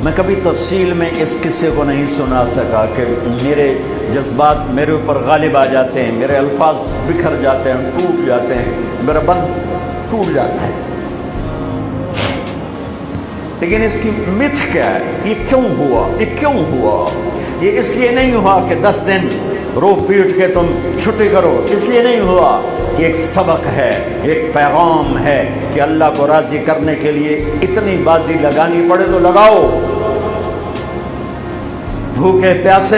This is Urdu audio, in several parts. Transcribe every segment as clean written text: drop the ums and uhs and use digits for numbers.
میں کبھی تفصیل میں اس قصے کو نہیں سنا سکا کہ میرے جذبات میرے اوپر غالب آ جاتے ہیں، میرے الفاظ بکھر جاتے ہیں، ٹوٹ جاتے ہیں، میرا بند ٹوٹ جاتا ہے۔ لیکن اس کی متھ کیا ہے؟ یہ کیوں ہوا؟ یہ کیوں ہوا؟ یہ اس لیے نہیں ہوا کہ 10 دن رو پیٹ کے تم چھٹی کرو، اس لیے نہیں ہوا۔ یہ ایک سبق ہے، ایک پیغام ہے کہ اللہ کو راضی کرنے کے لیے اتنی بازی لگانی پڑے تو لگاؤ۔ بھوکے پیاسے،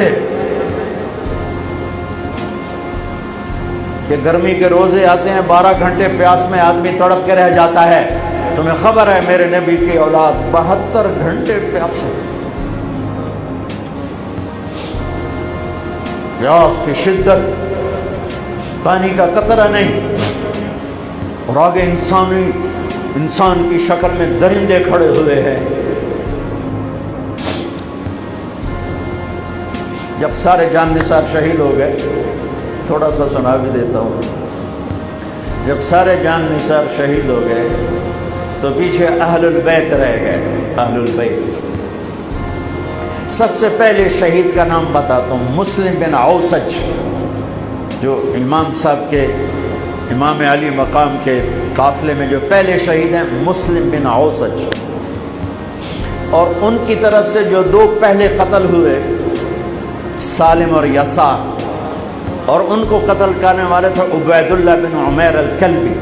کہ گرمی کے روزے آتے ہیں 12 گھنٹے پیاس میں آدمی تڑپ کے رہ جاتا ہے۔ تمہیں خبر ہے میرے نبی کی اولاد 72 گھنٹے پیاسے، پیاس کی شدت، پانی کا قطرہ نہیں، اور آگے انسان کی شکل میں درندے کھڑے ہوئے ہیں۔ جب سارے جان نثار شہید ہو گئے، تھوڑا سا سنا بھی دیتا ہوں، جب سارے جان نثار شہید ہو گئے تو پیچھے اہل البیت رہ گئے۔ اہل البیت، سب سے پہلے شہید کا نام بتاتا ہوں، مسلم بن اوسج، جو امام صاحب کے، امام علی مقام کے قافلے میں جو پہلے شہید ہیں، مسلم بن اوسج۔ اور ان کی طرف سے جو 2 پہلے قتل ہوئے، سالم اور یسار، اور ان کو قتل کرنے والے تھے عبید اللہ بن عمیر الکلبی۔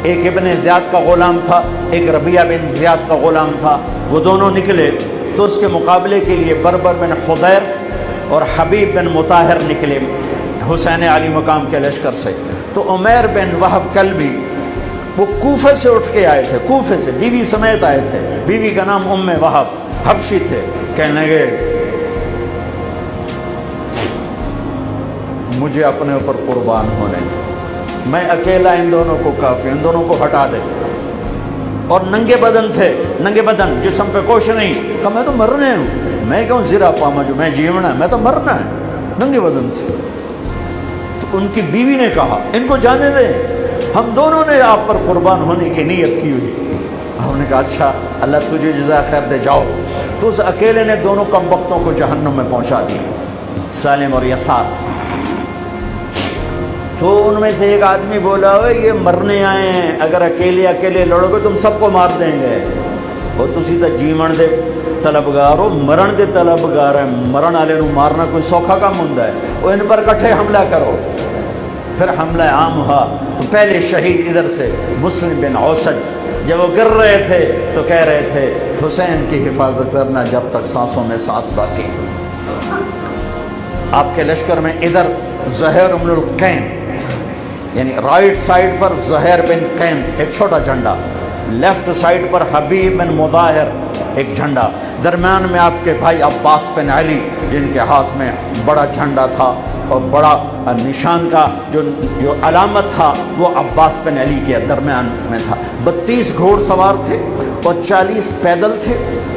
ایک ابن زیاد کا غلام تھا، ایک ربیعہ بن زیاد کا غلام تھا۔ وہ دونوں نکلے تو اس کے مقابلے کے لیے بربر بن خدیر اور حبیب بن مطاہر نکلے حسین علی مقام کے لشکر سے۔ تو عمیر بن وہب کلبی وہ کوفہ سے اٹھ کے آئے تھے، کوفہ سے بیوی سمیت آئے تھے، بیوی کا نام ام وہب، حبشی تھے۔ کہنے لگے مجھے اپنے اوپر قربان ہونے تھے، میں اکیلا ان دونوں کو کافی، ان دونوں کو ہٹا دے۔ اور ننگے بدن تھے، ننگے بدن، جسم پہ کچھ نہیں۔ کہا میں تو مرنے ہوں، میں کیوں زرا پاما جو میں جیونا ہے، میں تو مرنا ہے۔ ننگے بدن تھے۔ تو ان کی بیوی نے کہا ان کو جانے دیں، ہم دونوں نے آپ پر قربان ہونے کی نیت کی ہوئی۔ ہم نے کہا اچھا اللہ تجھے جزا خیر دے، جاؤ۔ تو اس اکیلے نے دونوں کم بختوں کو جہنم میں پہنچا دیا، سالم اور یسار۔ تو ان میں سے ایک آدمی بولا ہوئے یہ مرنے آئے ہیں، اگر اکیلے لڑو گے تم سب کو مار دیں گے، اور تسی تو جیون دے طلبگار ہو، مرن دے طلبگار ہے۔ مرن والے نو مارنا کوئی سوکھا کام ہوندا ہے؟ وہ ان پر کٹھے حملہ کرو۔ پھر حملہ عام ہوا تو پہلے شہید ادھر سے مسلم بن اوسج، جب وہ گر رہے تھے تو کہہ رہے تھے حسین کی حفاظت کرنا جب تک سانسوں میں سانس باقی۔ آپ کے لشکر میں ادھر زہیر بن القین، یعنی رائٹ سائڈ پر زہیر بن قین ایک چھوٹا جھنڈا، لیفٹ سائڈ پر حبیب بن مظاہر ایک جھنڈا، درمیان میں آپ کے بھائی عباس بن علی جن کے ہاتھ میں بڑا جھنڈا تھا، اور بڑا نشان کا جو علامت تھا وہ عباس بن علی کے درمیان میں تھا۔ 32 گھوڑ سوار تھے اور 40 پیدل تھے۔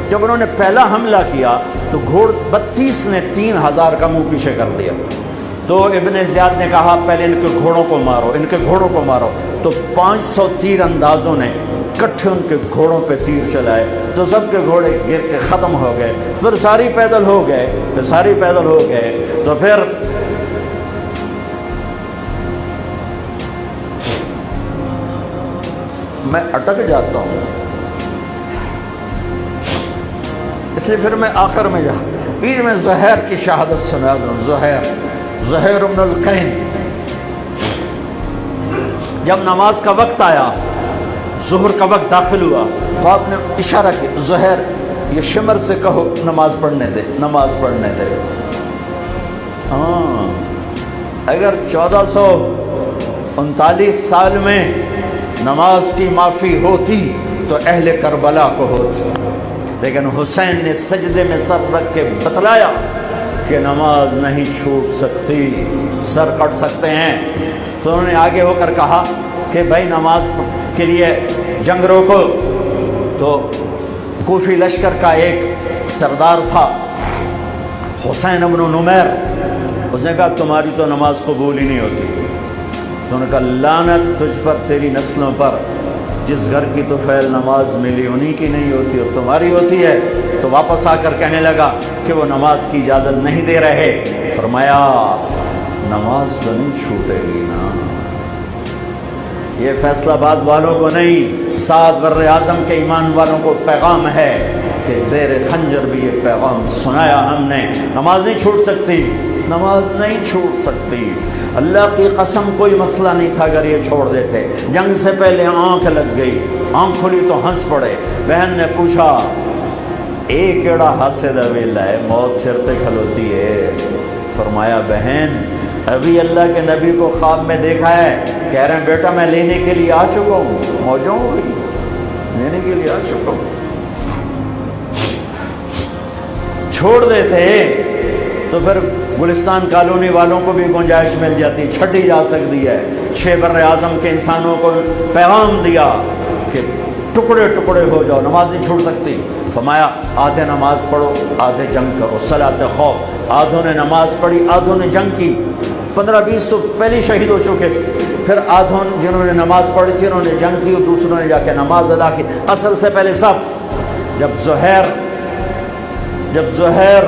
جب انہوں نے پہلا حملہ کیا تو گھوڑ 32 نے 3000 کا منہ پیچھے کر دیا۔ تو ابن زیاد نے کہا پہلے ان کے گھوڑوں کو مارو، ان کے گھوڑوں کو مارو۔ تو 500 تیر اندازوں نے کٹھے ان کے گھوڑوں پہ تیر چلائے تو سب کے گھوڑے گر کے ختم ہو گئے۔ پھر ساری پیدل ہو گئے، تو پھر میں اٹک جاتا ہوں، اس لیے پھر میں آخر میں بیچ میں زہیر کی شہادت سنا دوں۔ زہیر بن القین، جب نماز کا وقت آیا، ظہر کا وقت داخل ہوا، تو آپ نے اشارہ کیا زہیر یہ شمر سے کہو نماز پڑھنے دے، نماز پڑھنے دے۔ ہاں اگر 1439 سال میں نماز کی معافی ہوتی تو اہل کربلا کو ہوتی، لیکن حسین نے سجدے میں سر رکھ کے بتلایا کہ نماز نہیں چھوٹ سکتی، سر کٹ سکتے ہیں۔ تو انہوں نے آگے ہو کر کہا کہ بھائی نماز کے لیے جنگ روکو۔ تو کوفی لشکر کا ایک سردار تھا حسین بن نمیر، اس نے کہا تمہاری تو نماز قبول ہی نہیں ہوتی۔ تو انہوں نے کہا لعنت تجھ پر، تیری نسلوں پر، جس گھر کی تو فعل نماز ملی انہی کی نہیں ہوتی اور تمہاری ہوتی ہے. تو واپس آ کر کہنے لگا کہ وہ نماز کی اجازت نہیں دے رہے. فرمایا نماز تو نہیں چھوٹے گی نا. یہ فیصلہ آباد والوں کو نہیں، 7 بر اعظم کے ایمان والوں کو پیغام ہے کہ زیر خنجر بھی یہ پیغام سنایا ہم نے. نماز نہیں چھوٹ سکتی، نماز نہیں چھوٹ سکتی. اللہ کی قسم کوئی مسئلہ نہیں تھا اگر یہ چھوڑ دیتے. جنگ سے پہلے آنکھ لگ گئی، آنکھ کھلی تو ہنس پڑے. بہن نے پوچھا ایک کیڑا ہاسے دا ویلا ہے، موت سر تے کھلوتی ہے. فرمایا بہن ابھی اللہ کے نبی کو خواب میں دیکھا ہے، کہہ رہے ہیں بیٹا میں لینے کے لیے آ چکا ہوں. موجوں ہو گئی، لینے کے لیے آ چکا ہوں. چھوڑ دیتے تو پھر گلستان کالونی والوں کو بھی گنجائش مل جاتی، چھٹی جا سکتی ہے. 6 بر اعظم کے انسانوں کو پیغام دیا کہ ٹکڑے ٹکڑے ہو جاؤ، نماز نہیں چھوٹ سکتی. فرمایا آدھے نماز پڑھو آدھے جنگ کرو، صلاۃ خوف. آدھوں نے نماز پڑھی آدھوں نے جنگ کی. 15-20 تو پہلے شہید ہو چکے تھے. پھر آدھوں جنہوں نے نماز پڑھی تھی انہوں نے جنگ کی اور دوسروں نے جا کے نماز ادا کی. اصل سے پہلے سب. جب زہیر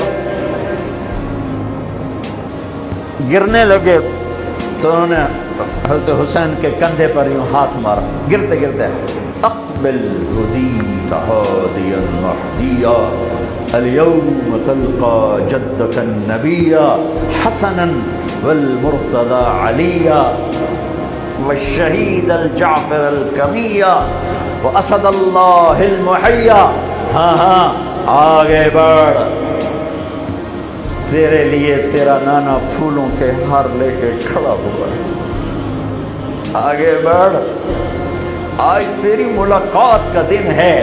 گرنے لگے تو انہوں نے حضرت حسین کے کندھے پر یوں ہاتھ مارا گرتے گرتے. اقبل ردیت ہادیا مہدیا اليوم تلقى جدك النبي حسنا والمرتضى عليا والشهيد الجعفر الكمية وأسد الله المحيا. ہاں آگے بڑھ، تیرے لیے تیرا نانا پھولوں کے ہار لے کے کھڑا ہوا. آگے بڑھ، آج تیری ملاقات کا دن ہے.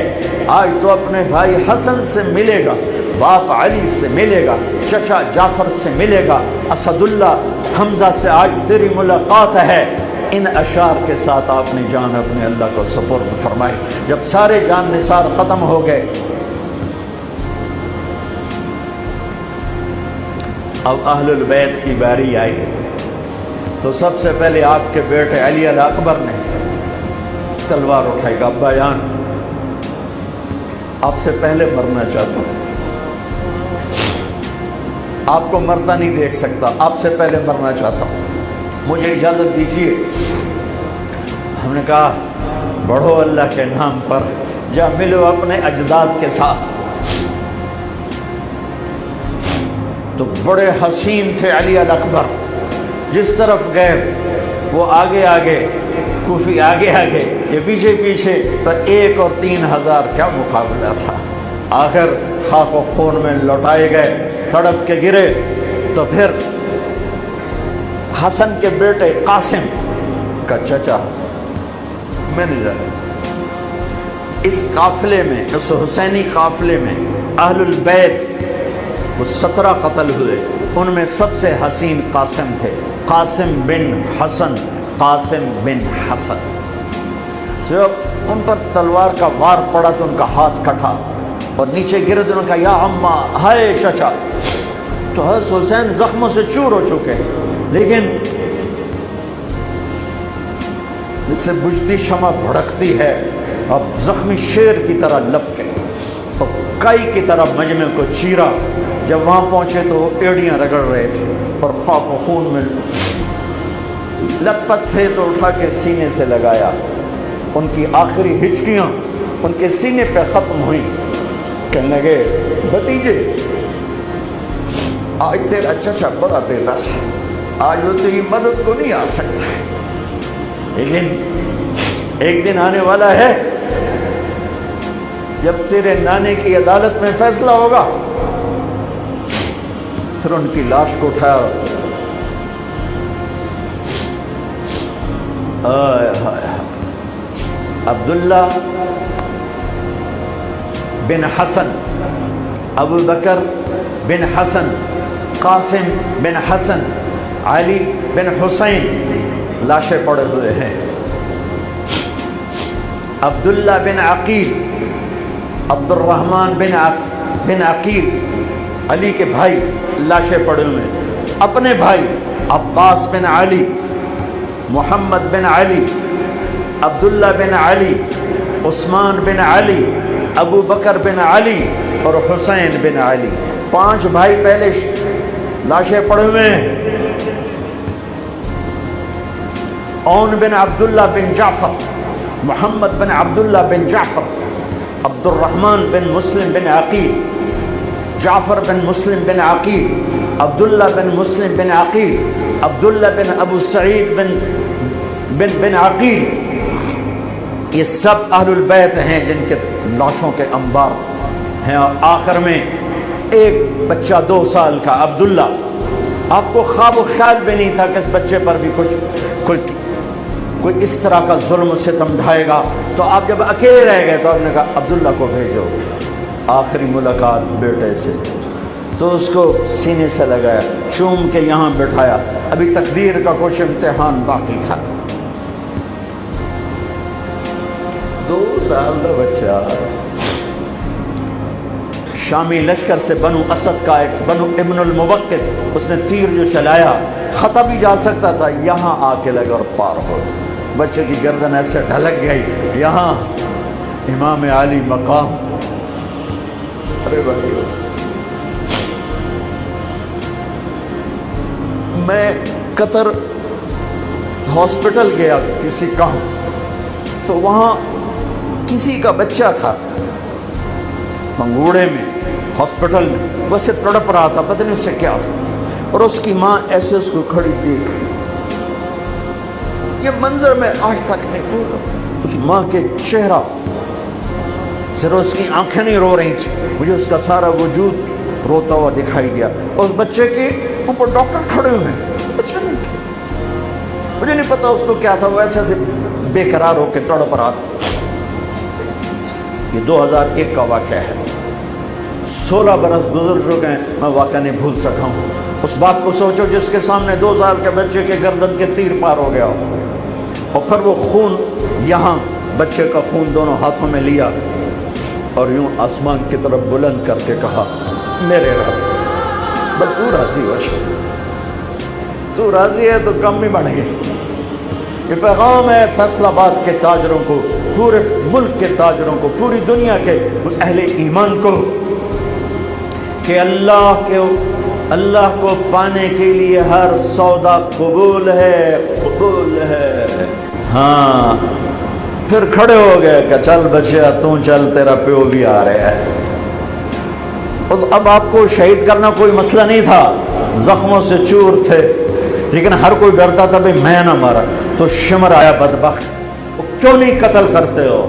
آج تو اپنے بھائی حسن سے ملے گا، باپ علی سے ملے گا، چچا جعفر سے ملے گا، اسد اللہ حمزہ سے آج تیری ملاقات ہے. ان اشعار کے ساتھ آپ نے جان اپنے اللہ کو سپرد فرمائی. جب سارے جان نثار ختم ہو گئے اب اہل البیت کی باری آئی. تو سب سے پہلے آپ کے بیٹے علی الاکبر نے تلوار اٹھائی گا. ابا جان آپ سے پہلے مرنا چاہتا ہوں، آپ کو مرتا نہیں دیکھ سکتا، آپ سے پہلے مرنا چاہتا ہوں، مجھے اجازت دیجیے. ہم نے کہا بڑھو اللہ کے نام پر، جا ملو اپنے اجداد کے ساتھ. تو بڑے حسین تھے علی الاکبر، جس طرف گئے وہ آگے آگے، کوفی آگے آگے، یہ پیچھے پیچھے. تو 1 اور 3,000 کیا مقابلہ تھا. آخر خاک و خون میں لوٹائے گئے، تڑپ کے گرے. تو پھر حسن کے بیٹے قاسم کا چچا میں نہیں جانا، اس قافلے میں، اس حسینی قافلے میں اہل البیت وہ 17 قتل ہوئے. ان میں سب سے حسین قاسم تھے، قاسم بن حسن. قاسم بن حسن جب ان پر تلوار کا وار پڑا تو ان کا ہاتھ کٹا اور نیچے گرے تو انہوں نے کہا یا اماں، ہائے چچا. تو حضرت حسین زخموں سے چور ہو چکے تھے، لیکن جس سے بجھتی شمع بھڑکتی ہے، اب زخمی شیر کی طرح لپکے اور کائی کی طرح مجمع کو چیرا. جب وہاں پہنچے تو وہ ایڑیاں رگڑ رہے تھے اور خاک و خون میں لت پت تھے. تو اٹھا کے سینے سے لگایا، ان کی آخری ہچکیاں ان کے سینے پہ ختم ہوئیں. کہنے لگے بھتیجے آج تیرا چچا بڑا بے بس ہے، آج وہ تیری مدد کو نہیں آ سکتا ہے، لیکن ایک دن آنے والا ہے جب تیرے نانے کی عدالت میں فیصلہ ہوگا. پھر ان کی لاش کو اٹھایا. عبداللہ بن حسن، ابو بکر بن حسن، قاسم بن حسن، علی بن حسین لاشیں پڑے ہوئے ہیں. عبداللہ بن عقیل، عبد الرحمن بن عقیل علی کے بھائی لاشیں پڑے ہوئے ہیں. اپنے بھائی عباس بن علی، محمد بن علی، عبداللہ بن علی، عثمان بن علی، ابو بکر بن علی اور حسین بن علی، 5 بھائی پہلے لاشیں پڑے ہوئے ہیں۔ اون بن عبداللہ بن جعفر، محمد بن عبداللہ بن جعفر، عبد الرحمن بن مسلم بن عقیل، جعفر بن مسلم بن عقیل، عبداللہ بن مسلم بن عقیل، عبداللہ بن ابو سعید بن عقیل، یہ سب اہل البیت ہیں جن کے لاشوں کے انبار ہیں۔ اور آخر میں ایک بچہ 2 سال کا عبداللہ، آپ کو خواب و خیال بھی نہیں تھا کہ اس بچے پر بھی کوئی اس طرح کا ظلم و ستم ڈھائے گا، تو آپ جب اکیلے رہ گئے تو آپ نے کہا عبداللہ کو بھیجو۔ آخری ملاقات بیٹے سے، تو اس کو سینے سے لگایا، چوم کے یہاں بٹھایا، ابھی تقدیر کا کچھ امتحان باقی تھا۔ 2 سال کا بچہ، شامی لشکر سے بنو اسد کا ایک بنو ابن الموقد، اس نے تیر جو چلایا خطا بھی جا سکتا تھا، یہاں آ کے لگا اور پار ہو گیا۔ بچے کی گردن ایسے ڈھلک گئی، یہاں امام علی مقام۔ ارے بھائی، میں قطر ہاسپٹل گیا کسی کام، تو وہاں کسی کا بچہ تھا منگوڑے میں ہاسپٹل میں، ویسے تڑپ رہا تھا، پتہ نہیں اس سے کیا تھا، اور اس کی ماں ایسے اس کو کھڑی دیکھ رہی۔ یہ منظر میں آج تک نہیں بھولا، اس ماں کے چہرہ، صرف اس کی آنکھیں نہیں رو رہی تھی، مجھے اس کا سارا وجود روتا ہوا دکھائی دیا۔ اور اس بچے کے اوپر ڈاکٹر کھڑے ہوئے ہیں، بچہ نہیں، مجھے نہیں پتا اس کو کیا تھا، وہ ایسے بے قرار ہو کے تڑپ رہا تھا۔ یہ 2001 کا واقعہ ہے، 16 برس گزر چکے ہیں، میں واقعہ نہیں بھول سکا ہوں۔ اس بات کو سوچو جس کے سامنے 2 سال کے بچے کے گردن کے تیر پار ہو گیا ہو، اور پھر وہ خون، یہاں بچے کا خون دونوں ہاتھوں میں لیا اور یوں آسمان کی طرف بلند کر کے کہا، میرے رب، بس تو راضی ہو جا، تو راضی ہے تو کم ہی بڑھ گئے۔ یہ پیغام ہے فیصل آباد کے تاجروں کو، پورے ملک کے تاجروں کو، پوری دنیا کے اس اہل ایمان کو، کہ اللہ کو پانے کے لیے ہر سودا قبول ہے، قبول ہے۔ ہاں، پھر کھڑے ہو گئے کہ چل بچیا تو چل، تیرا پیو بھی آ رہا ہے۔ اب آپ کو شہید کرنا کوئی مسئلہ نہیں تھا، زخموں سے چور تھے، لیکن ہر کوئی ڈرتا تھا بھئی میں نہ مارا۔ تو شمر آیا بدبخت، وہ کیوں نہیں قتل کرتے ہو؟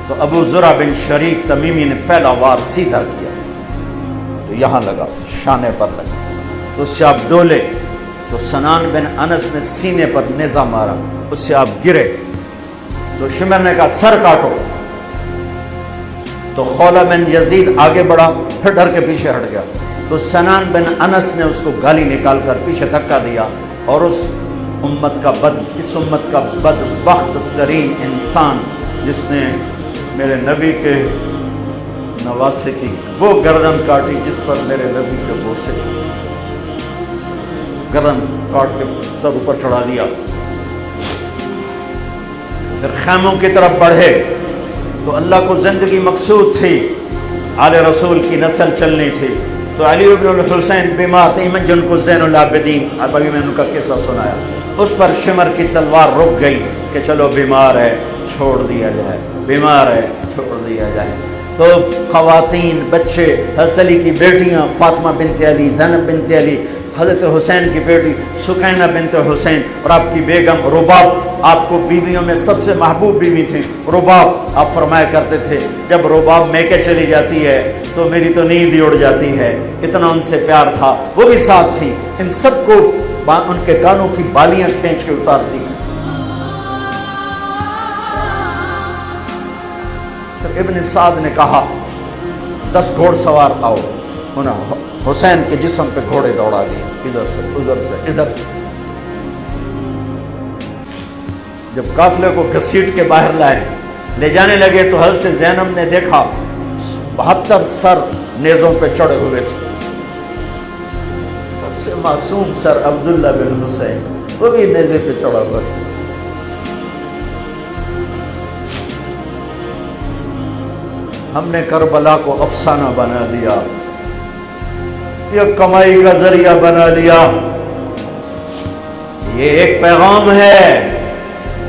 تو ابو زرع بن شریک تمیمی نے پہلا وار سیدھا کیا، تو یہاں لگا، شانے پر لگا، تو اس سے آپ ڈولے، تو سنان بن انس نے سینے پر نیزہ مارا، اس سے آپ گرے، تو شمر نے کہا سر کاٹو، تو خولہ بن یزید آگے بڑھا، پھر ڈر کے پیچھے ہٹ گیا، تو سنان بن انس نے اس کو گالی نکال کر پیچھے دھکا دیا، اور اس امت کا بدبخت ترین انسان جس نے میرے نبی کے نواسے کی وہ گردن کاٹی جس پر میرے نبی کے بوسے تھے، گردن کاٹ کے سر اوپر چڑھا دیا۔ پھر خیموں کی طرف بڑھے، تو اللہ کو زندگی مقصود تھی، آل رسول کی نسل چلنی تھی، تو علی ابن الحسین بیمار تھے، جن کو زین العابدین، اب ابھی میں نے ان کا قصہ سنایا، اس پر شمر کی تلوار رک گئی کہ چلو بیمار ہے چھوڑ دیا جائے، بیمار ہے چھوڑ دیا جائے۔ تو خواتین، بچے، حضرت علی کی بیٹیاں فاطمہ بنت علی، زینب بنت علی، حضرت حسین کی بیٹی سکینہ بنت حسین، اور آپ کی بیگم رباب، آپ کو بیویوں میں سب سے محبوب بیوی تھی رباب۔ آپ فرمایا کرتے تھے جب رباب میکے چلی جاتی ہے تو میری تو نیند ہی اڑ جاتی ہے، اتنا ان سے پیار تھا، وہ بھی ساتھ تھی، ان سب کو ان کے کانوں کی بالیاں کھینچ کے اتارتی۔ ابن سعد نے کہا 10 گھوڑ سوار آؤ، انہوں حسین کے جسم پہ گھوڑے دوڑا دیے، ادھر سے ادھر سے ادھر سے۔ جب قافلے کو گھسیٹ کے باہر لائے، لے جانے لگے، تو حضرت زینب نے دیکھا 72 سر نیزوں پہ چڑھے ہوئے تھے، سب سے معصوم سر عبداللہ بن حسین، وہ بھی نیزے پہ چڑھا ہوا تھا۔ ہم نے کربلا کو افسانہ بنا دیا، یہ کمائی کا ذریعہ بنا لیا۔ یہ ایک پیغام ہے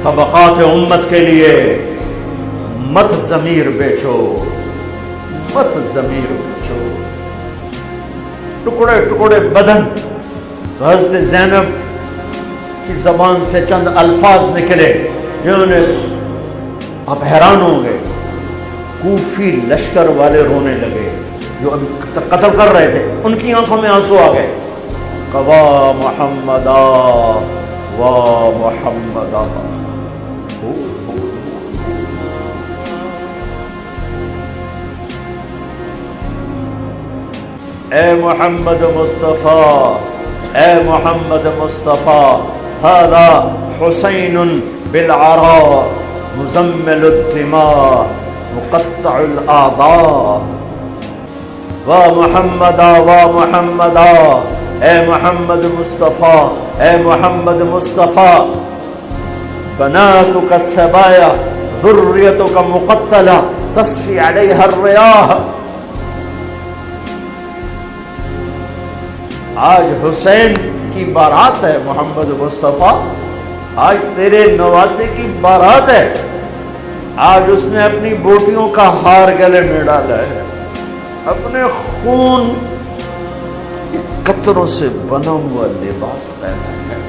طبقات امت کے لیے، مت ضمیر بیچو، مت ضمیر بیچو۔ ٹکڑے ٹکڑے بدن، تو حضرت زینب کی زبان سے چند الفاظ نکلے جنہوں نے، آپ حیران ہوں گے، کوفی لشکر والے رونے لگے جو ابھی قتل کر رہے تھے، ان کی آنکھوں میں آنسو آ گئے۔ وا محمدا وا محمدا، اے محمد مصطفیٰ، اے محمد مصطفیٰ، ھذا حسین بالعراء مزمل الدماء مقطع الاعضاء، وا محمدا وا محمدا، اے محمد مصطفیٰ، اے محمد مصطفیٰ، بناتک السبایا ذریتک مقتلہ تصفی علیہا الریاح۔ آج حسین کی بارات ہے محمد مصطفیٰ، آج تیرے نواسے کی بارات ہے، آج اس نے اپنی بوٹیوں کا ہار گلے میں ڈالا ہے، اپنے خون کے قطروں سے بنا ہوا لباس پہنا ہے،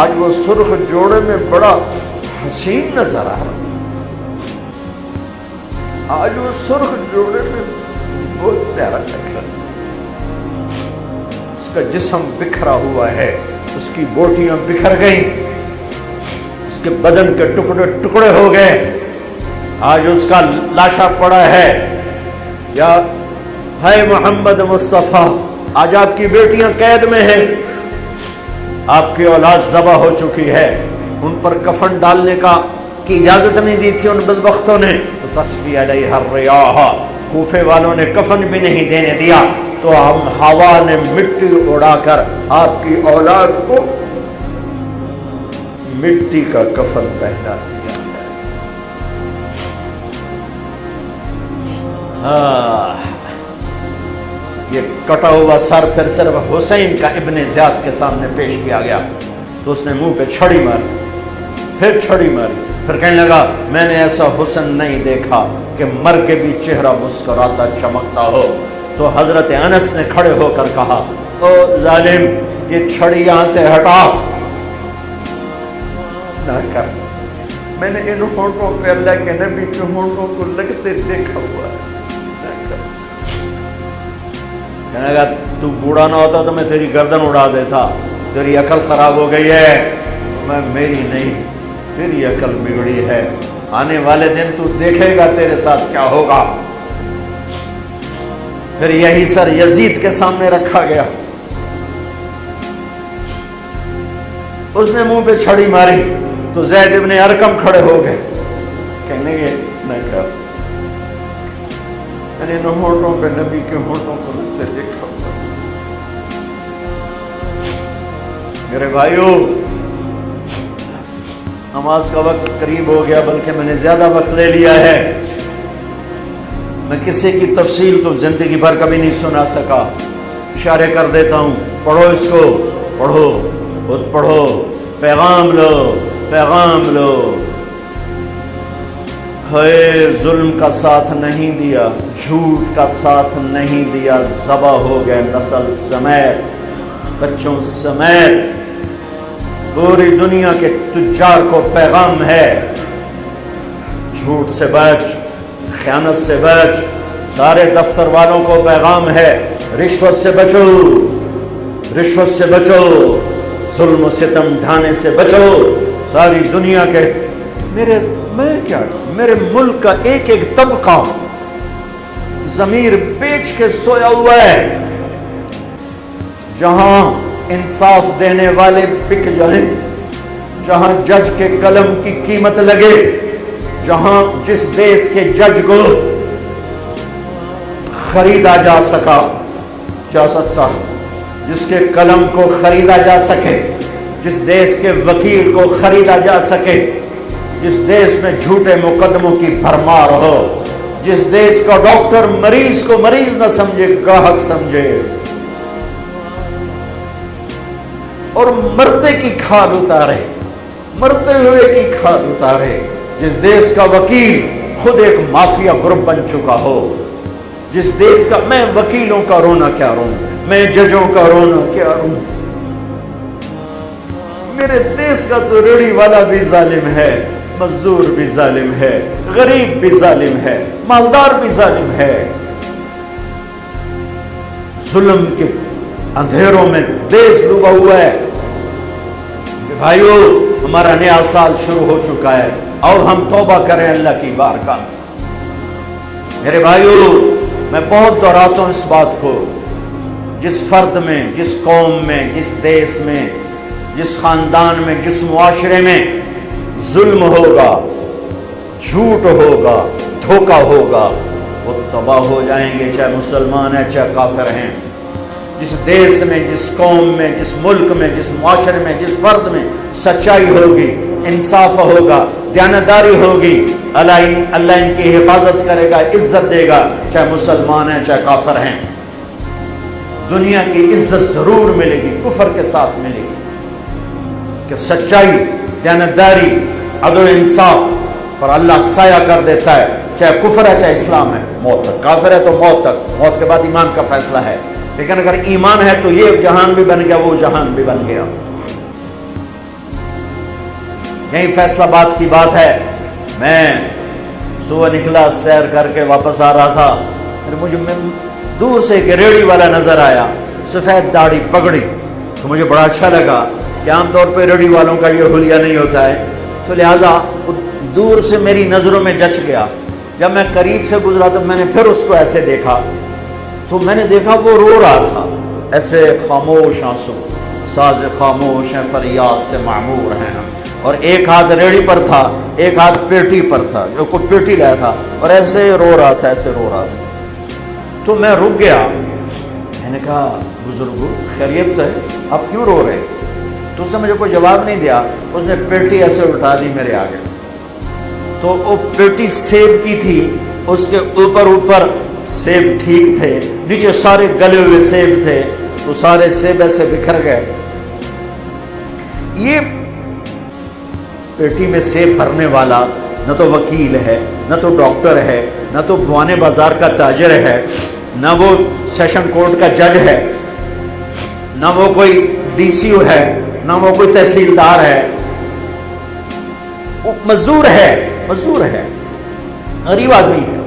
آج وہ سرخ جوڑے میں بڑا حسین نظر آ رہا ہے، آج وہ سرخ جوڑے میں بہت پیارا لگ رہا ہے، کا جسم بکھرا ہوا ہے، اس کی بوٹیاں بکھر گئیں، اس کے بدن کے ٹکڑے ٹکڑے ہو گئے، آج اس کا لاشا پڑا ہے۔ یا ہے محمد مصطفیٰ، آج آپ کی بیٹیاں قید میں ہیں، آپ کی اولاد ذبح ہو چکی ہے، ان پر کفن ڈالنے کی اجازت نہیں دی تھی ان بدبختوں نے، تو تصفی علیہا الریاح، کوفے والوں نے کفن بھی نہیں دینے دیا، تو ہم ہوا نے مٹی اڑا کر آپ کی اولاد کو مٹی کا کفن پہنا دیا۔ یہ کٹا ہوا سر پھر صرف حسین کا ابن زیاد کے سامنے پیش کیا گیا، تو اس نے منہ پہ چھڑی ماری، پھر چھڑی ماری، پھر کہنے لگا میں نے ایسا حسن نہیں دیکھا کہ مر کے بھی چہرہ مسکراتا چمکتا ہو۔ تو حضرت انس نے کھڑے ہو کر کہا، او ظالم، یہ چھڑی یہاں سے ہٹا، نہ کر، میں نے ان ہونٹوں پہ اللہ کے نبی کے ہونٹوں کو لگتے دیکھا ہوا ہے، نہ کر۔ کہنے لگا تو بوڑھا نہ ہوتا تو میں تیری گردن اڑا دیتا، تیری عقل خراب ہو گئی ہے۔ میں میری نہیں، تیری عقل بگڑی ہے، آنے والے دن تو دیکھے گا تیرے ساتھ کیا ہوگا۔ پھر یہی سر یزید کے سامنے رکھا گیا، اس نے منہ پہ چھڑی ماری، تو زید ابن ارقم کھڑے ہو گئے، کہنے گے نہ کر، میں نے ان ہونٹوں پہ نبی کے ہونٹوں کو لگتے دیکھا۔ میرے بھائیو، نماز کا وقت قریب ہو گیا، بلکہ میں نے زیادہ وقت لے لیا ہے، میں کسی کی تفصیل تو زندگی بھر کبھی نہیں سنا سکا، اشارے کر دیتا ہوں، پڑھو اس کو، پڑھو، خود پڑھو، پیغام لو، پیغام لو۔ ہے ظلم کا ساتھ نہیں دیا، جھوٹ کا ساتھ نہیں دیا، ذبح ہو گئے نسل سمیت، بچوں سمیت۔ پوری دنیا کے تجار کو پیغام ہے، جھوٹ سے بچ، خیانت سے بچ، سارے دفتر والوں کو پیغام ہے، رشوت سے بچو، رشوت سے بچو، ظلم و ستم ڈھانے سے بچو، ساری دنیا کے میرے ملک کا ایک ایک طبقہ ضمیر بیچ کے سویا ہوا ہے، جہاں انصاف دینے والے بک جائیں، جہاں جج کے قلم کی قیمت لگے، جہاں جس دیش کے جج کو خریدا جا سکتا، جس کے قلم کو خریدا جا سکے، جس دیش کے وکیل کو خریدا جا سکے، جس دیش میں جھوٹے مقدموں کی بھرمار ہو، جس دیش کا ڈاکٹر مریض کو مریض نہ سمجھے گاہک سمجھے اور مرتے کی کھال اتارے، مرتے ہوئے کی کھال اتارے، جس دیش کا وکیل خود ایک مافیا گروپ بن چکا ہو، جس دیش کا، میں وکیلوں کا رونا کیا روں، میں ججوں کا رونا کیا روں، میرے دیش کا تو ریڑھی والا بھی ظالم ہے، مزدور بھی ظالم ہے، غریب بھی ظالم ہے، مالدار بھی ظالم ہے، ظلم کے اندھیروں میں دیش ڈوبا ہوا ہے۔ بھائیو، ہمارا نیا سال شروع ہو چکا ہے اور ہم توبہ کریں اللہ کی بارگاہ میں۔ میرے بھائیو، میں بہت دہراتا ہوں اس بات کو، جس فرد میں، جس قوم میں، جس دیش میں، جس خاندان میں، جس معاشرے میں ظلم ہوگا، جھوٹ ہوگا، دھوکہ ہوگا، وہ تباہ ہو جائیں گے، چاہے مسلمان ہیں چاہے کافر ہیں۔ جس دیش میں، جس قوم میں، جس ملک میں، جس معاشرے میں، جس فرد میں سچائی ہوگی، انصاف ہوگا، دیانتداری ہوگی، اللہ ان کی حفاظت کرے گا، عزت دے گا، چاہے مسلمان ہیں چاہے کافر ہیں۔ دنیا کی عزت ضرور ملے گی، کفر کے ساتھ ملے گی، کہ سچائی، دیانتداری، عدل و انصاف پر اللہ سایہ کر دیتا ہے، چاہے کفر ہے چاہے اسلام ہے، موت تک۔ کافر ہے تو موت تک، موت کے بعد ایمان کا فیصلہ ہے، لیکن اگر ایمان ہے تو یہ جہان بھی بن گیا، وہ جہان بھی بن گیا۔ یہی فیصلہ بات کی بات ہے۔ میں صبح نکلا، سیر کر کے واپس آ رہا تھا، مجھے دور سے ایک ریڑھی والا نظر آیا، سفید داڑھی، پگڑی، تو مجھے بڑا اچھا لگا کہ عام طور پہ ریڑھی والوں کا یہ حلیہ نہیں ہوتا ہے، تو لہٰذا دور سے میری نظروں میں جچ گیا۔ جب میں قریب سے گزرا تو میں نے پھر اس کو ایسے دیکھا، تو میں نے دیکھا وہ رو رہا تھا، ایسے خاموش آنسو، ساز خاموش ہیں فریاد سے معمور ہیں، اور ایک ہاتھ ریڑھی پر تھا، ایک ہاتھ پیٹی پر تھا، جو کوئی پیٹی لایا تھا، اور ایسے رو رہا تھا، ایسے رو رہا تھا۔ تو میں رک گیا، میں نے کہا بزرگو خیریت تو ہے، آپ کیوں رو رہے؟ تو اس نے مجھے کوئی جواب نہیں دیا، اس نے پیٹی ایسے اٹھا دی میرے آگے، تو وہ پیٹی سیب کی تھی، اس کے اوپر سیب ٹھیک تھے، نیچے سارے گلے ہوئے سیب تھے، تو سارے سیب ایسے بکھر گئے۔ یہ پیٹی میں سیب بھرنے والا نہ تو وکیل ہے، نہ تو ڈاکٹر ہے، نہ تو بوانے بازار کا تاجر ہے، نہ وہ سیشن کورٹ کا جج ہے، نہ وہ کوئی ڈی سی او ہے، نہ وہ کوئی تحصیلدار ہے، وہ مزدور ہے، غریب آدمی ہے۔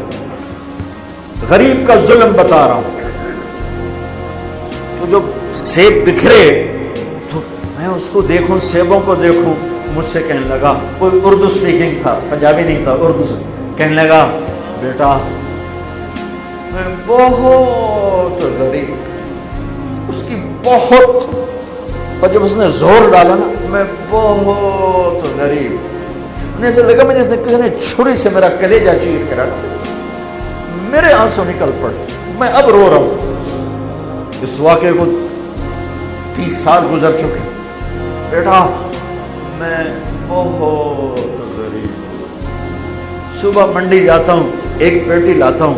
غریب کا ظلم بتا رہا ہوں۔ تو جب سیب بکھرے تو میں اس کو دیکھوں، سیبوں کو دیکھوں، مجھ سے کہنے لگا، کوئی اردو سپیکنگ تھا، پنجابی نہیں تھا، اردو سے کہنے لگا، بیٹا میں بہت غریب، اس کی بہت، اور جب اس نے زور ڈالا نا، میں بہت غریب، انہیں سے لگا مجھے کسی نے چھری سے میرا کلیجہ چیر کے رکھ دیا، میرے آنسو نکل پڑے، میں اب رو رہا ہوں۔ اس واقعے کو 30 سال گزر چکے۔ بیٹا میں بہت غریب ہوں، صبح منڈی جاتا ہوں، ایک پیٹی لاتا ہوں،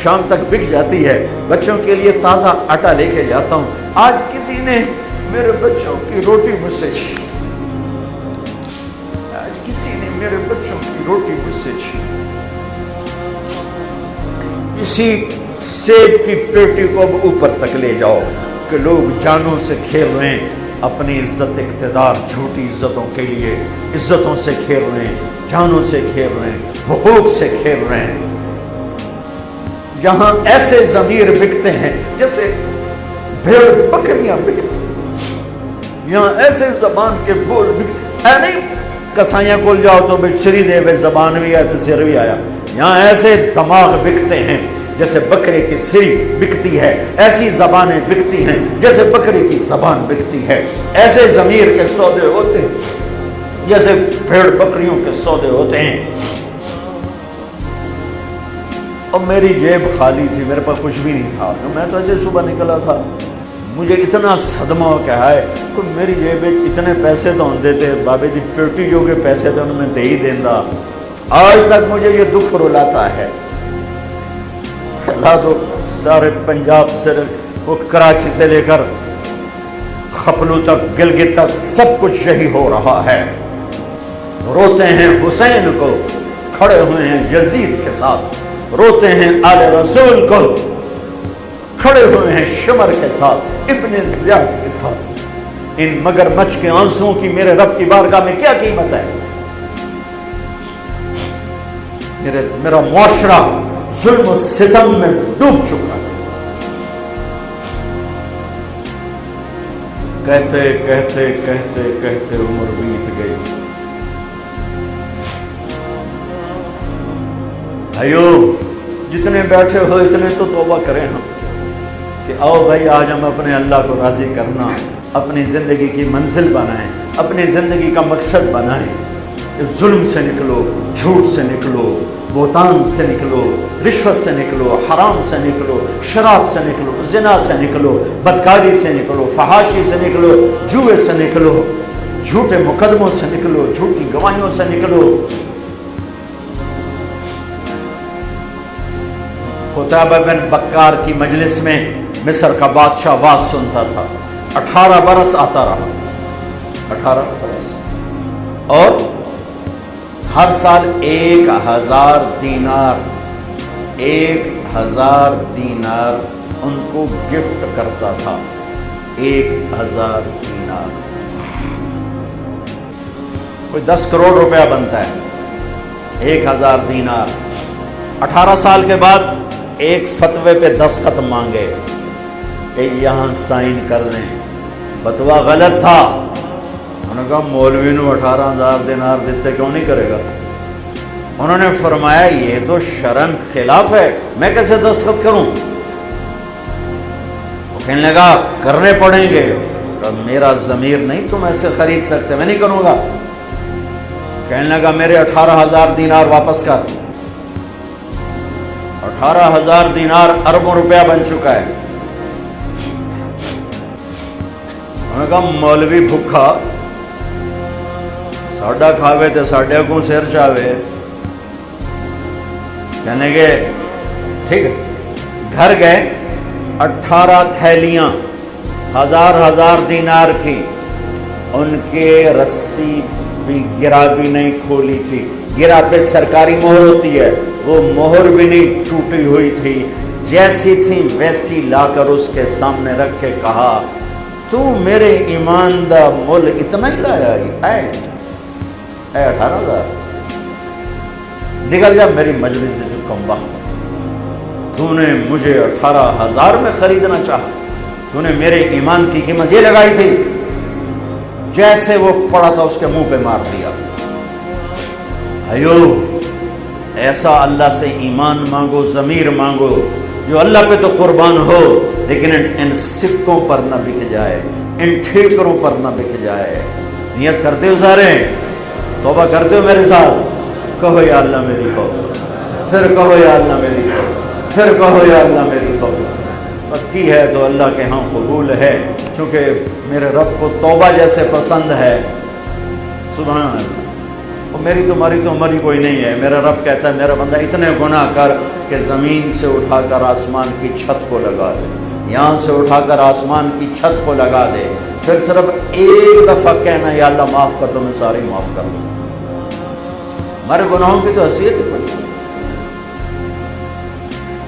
شام تک بک جاتی ہے، بچوں کے لیے تازہ آٹا لے کے جاتا ہوں، آج کسی نے میرے بچوں کی روٹی مجھ سے چھین، آج کسی نے میرے بچوں کی روٹی مجھ سے چھین۔ اسی سیب کی پیٹی کو اب اوپر تک لے جاؤ کہ لوگ جانوں سے کھیل رہے ہیں، اپنی عزت، اقتدار، جھوٹی عزتوں کے لیے عزتوں سے کھیل رہے ہیں، جانوں سے کھیل رہے ہیں، حقوق سے کھیل رہے ہیں۔ یہاں ایسے ضمیر بکتے ہیں جیسے بھیڑ بکریاں بکتی، یہاں ایسے زبان کے بول بکتے، اے نہیں کسائیاں کول جاؤ تو سری دے بے زبان بھی آیا تو سر بھی آیا، یہاں ایسے دماغ بکتے ہیں جیسے بکرے کی سری بکتی ہے، ایسی زبانیں بکتی ہیں جیسے بکری کی زبان بکتی ہے، ایسے ضمیر کے سودے ہوتے ہیں جیسے بھیڑ بکریوں کے سودے ہوتے ہیں۔ اب میری جیب خالی تھی، میرے پاس کچھ بھی نہیں تھا، میں تو ایسے صبح نکلا تھا، مجھے اتنا صدمہ ہو کہ ہے کہ میری جیب اتنے پیسے تو ہم دیتے، بابے دی پیٹی جو کہ پیسے تو انہوں نے دے ہی دینا۔ آج تک مجھے یہ دکھ رلاتا ہے لا دو سارے پنجاب سے وہ کراچی سے لے کر خپلو تک گلگت تک سب کچھ یہی ہو رہا ہے. روتے ہیں حسین کو کھڑے ہوئے ہیں یزید کے ساتھ, روتے ہیں آل رسول کو کھڑے ہوئے ہیں شمر کے ساتھ, ابن زیاد کے ساتھ. ان مگر مچھ کے آنسوؤں کی میرے رب کی بارگاہ میں کیا قیمت ہے؟ میرا معاشرہ ظلم و ستم میں ڈوب چکا ہے. کہتے کہتے کہتے کہتے عمر بیت گئی. بھائیو جتنے بیٹھے ہو اتنے تو توبہ کریں ہم کہ آؤ بھائی آج ہم اپنے اللہ کو راضی کرنا, اپنی زندگی کی منزل بنائیں, اپنی زندگی کا مقصد بنائیں. ظلم سے نکلو, جھوٹ سے نکلو, بہتان سے نکلو, رشوت سے نکلو, حرام سے نکلو, شراب سے نکلو, زنا سے نکلو, بدکاری سے نکلو, فحاشی سے نکلو, جوئے سے نکلو, جھوٹے مقدموں سے نکلو, جھوٹی گواہیوں سے نکلو. قتیبہ بن بکار کی مجلس میں مصر کا بادشاہ واز سنتا تھا. 18 برس آتا رہا, 18 برس, اور ہر سال 1000 دینار 1000 دینار ان کو گفٹ کرتا تھا. 1000 دینار کوئی 10 کروڑ روپیہ بنتا ہے. 1000 دینار. 18 سال کے بعد ایک فتوے پہ دستخط مانگے کہ یہاں سائن کر دیں. فتویٰ غلط تھا. انہوں نے کہا مولوی نو 18,000 دینار دیتے کیوں نہیں کرے گا؟ انہوں نے فرمایا یہ تو شرعن خلاف ہے, میں کیسے دستخط کروں؟ وہ کہنے لگا کرنے پڑیں گے. میرا ضمیر نہیں تم ایسے خرید سکتے, میں نہیں کروں گا. کہنے لگا میرے 18,000 دینار واپس کر. 18,000 دینار اربوں روپیہ بن چکا ہے. انہوں نے کہا مولوی بھوکھا ساڈا کھاوے تے ساڈے کو سر چاوے. کہنے گے ٹھیک ہے. گھر گئے, 18 تھیلیاں 1000 دینار کی, ان کے رسی بھی گرا بھی نہیں کھولی تھی. گرا پہ سرکاری مہر ہوتی ہے, وہ مہر بھی نہیں ٹوٹی ہوئی تھی, جیسی تھی ویسی لا کر اس کے سامنے رکھ کے کہا تو میرے ایمان دا مول اتنا ہی لایا اے 18,000 نکل جا میری مجلس سے. جو کم وقت تو نے مجھے 18,000 میں خریدنا چاہا, تو نے میرے ایمان کی قیمت یہ لگائی تھی. جیسے وہ پڑا تھا اس کے منہ پہ مار دیا. ایو ایسا اللہ سے ایمان مانگو, ضمیر مانگو جو اللہ پہ تو قربان ہو, لیکن ان سکوں پر نہ بک جائے, ان ٹھیکروں پر نہ بک جائے. نیت کرتے ہو سارے, توبہ کرتے ہو میرے ساتھ؟ کہو یا اللہ میری توبہ, پھر کہو یا اللہ میری توبہ, پھر کہو یا اللہ میری توبہ. پکی ہے تو اللہ کے ہاں قبول ہے, چونکہ میرے رب کو توبہ جیسے پسند ہے. سبحان اللہ. اور میری تمہاری تو عمر ہی کوئی نہیں ہے. میرا رب کہتا ہے میرا بندہ اتنے گناہ کر کہ زمین سے اٹھا کر آسمان کی چھت کو لگا دے, یہاں سے اٹھا کر آسمان کی چھت کو لگا دے, پھر صرف ایک دفعہ کہنا یا اللہ معاف کر دو, میں سارے معاف کر دوں. ہمارے گناہوں کی تو حیثیت ہی پڑی.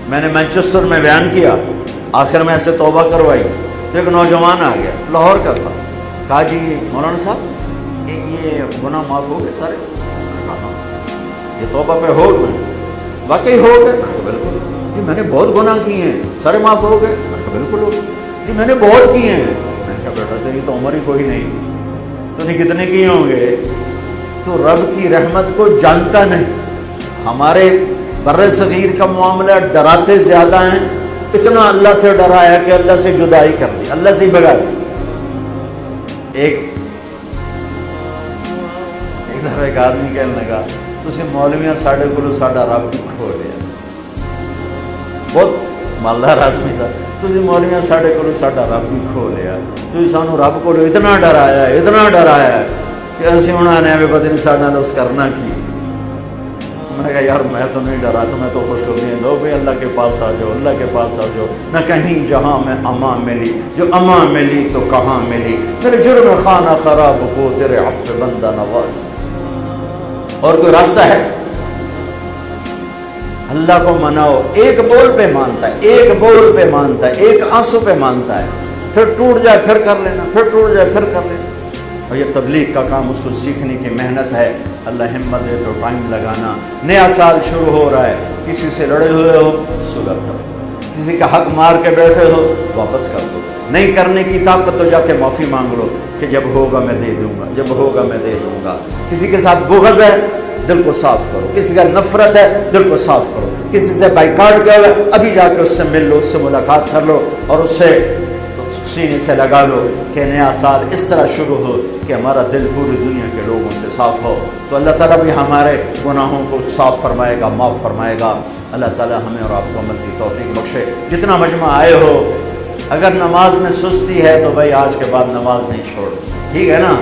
میں نے مینچسٹر میں بیان کیا, آخر میں ایسے توبہ کروائی تو ایک نوجوان آ گیا, لاہور کا تھا. کہا جی مولانا صاحب یہ گناہ معاف ہو گئے سارے؟ کہا یہ توبہ پہ ہو گئے. واقعی ہو گئے؟ میں نے کہا بالکل. جی میں نے بہت گناہ کیے ہیں, سارے معاف ہو گئے؟ میں نے کہا بالکل ہو گئے. جی میں نے بہت کیے ہیں. میں نے کہا بیٹا تیری تو عمر ہی کوئی نہیں, تو نے کتنے کیے ہوں گے؟ تو رب کی رحمت کو جانتا نہیں. ہمارے بر صغیر کا معاملہ ڈراتے زیادہ ہیں. اتنا اللہ سے ڈرایا کہ اللہ سے جدائی کر دی, اللہ سے ہی بگا دی. ایک دفعہ ایک آدمی کہنے لگا تسی مولویاں ساڈے کولوں ساڈا رب بھی کھو لیا. بہت مالدار آدمی تھا. تسی مولویاں ساڈے کولوں ساڈا رب بھی کھو لیا. تسی سانو رب کولوں اتنا ڈرایا کہ اسی ہن آنے پتہ نہیں ساڈے نال اس کرنا کی. میں نے کہا یار میں تو نہیں ڈرا، تمہیں تو خوشخبری دو بھی اللہ کے پاس آ جاؤ، اللہ کے پاس آ جاؤ، نہ کہیں جہاں میں امان ملی، جو امان ملی تو کہاں ملی، میرے جرم خانہ خراب کو تیرے عفو بندہ نواز۔ اور کوئی راستہ ہے؟ اللہ کو مناؤ، ایک بول پہ مانتا ہے، ایک بول پہ مانتا ہے، ایک آنسو پہ مانتا ہے، پھر ٹوٹ جائے پھر کر لینا، پھر ٹوٹ جائے پھر کر لینا۔ اور یہ تبلیغ کا کام، اس کو سیکھنے کی محنت ہے، اللہ ہمت دے تو ٹائم لگانا۔ نیا سال شروع ہو رہا ہے، کسی سے لڑے ہوئے ہو صلح کرو، کسی کا حق مار کے بیٹھے ہو واپس کر دو، نہیں کرنے کی طاقت تو جا کے معافی مانگ لو کہ جب ہوگا میں دے دوں گا، جب ہوگا میں دے دوں گا۔ کسی کے ساتھ بغض ہے دل کو صاف کرو، کسی کا نفرت ہے دل کو صاف کرو، کسی سے بائیکاٹ کیا ہوا ابھی جا کے اس سے مل لو، اس سے ملاقات کر لو اور اس سے سینے سے لگا لو کہ نیا سال اس طرح شروع ہو کہ ہمارا دل پوری دنیا کے لوگوں سے صاف ہو۔ تو اللہ تعالیٰ بھی ہمارے گناہوں کو صاف فرمائے گا، معاف فرمائے گا۔ اللہ تعالیٰ ہمیں اور آپ کو عمل کی توفیق بخشے۔ جتنا مجمع آئے ہو، اگر نماز میں سستی ہے تو بھائی آج کے بعد نماز نہیں چھوڑ، ٹھیک ہے نا؟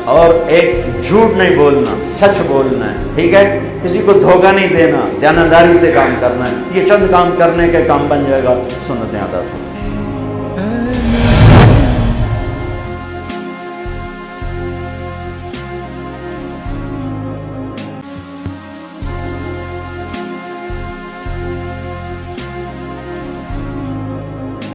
اور ایک جھوٹ نہیں بولنا، سچ بولنا ہے، ٹھیک ہے؟ کسی کو دھوکہ نہیں دینا، دیانتداری سے کام کرنا ہے۔ یہ چند کام کرنے کے کام بن جائے گا، سنتیں عطا۔